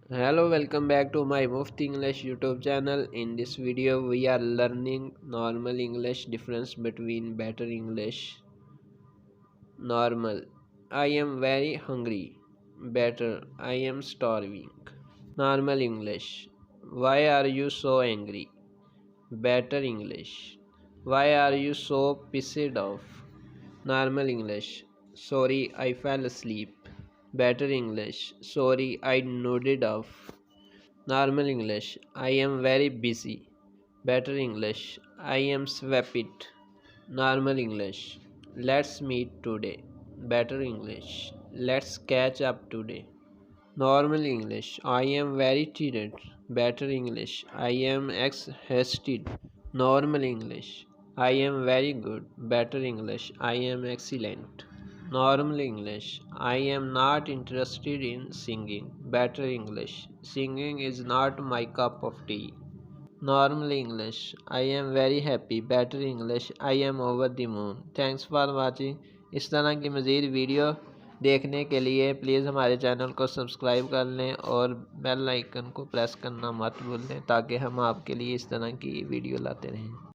Hello, welcome back to my muftenglish YouTube channel. In this video, we are learning normal English, difference between better English. Normal, I am very hungry. Better, I am starving. Normal English, why are you so angry? Better English, why are you so pissed off? Normal English, sorry, I fell asleep. Better English, sorry, I nodded off. Normal English, I am very busy. Better English, I am swamped. Normal English, let's meet today. Better English, let's catch up today. Normal English, I am very tired. Better English, I am exhausted. Normal English, I am very good. Better English, I am excellent. Normal English, I am not interested in singing. Better English, singing is not my cup of tea. Normal English, I am very happy. Better English, I am over the moon. Thanks for watching. इस तरह की मज़ीद video देखने के लिए please हमारे channel को subscribe कर लें और बेल आइकन को प्रेस करना मत भूलें ताकि हम आपके लिए इस तरह की वीडियो लाते रहें।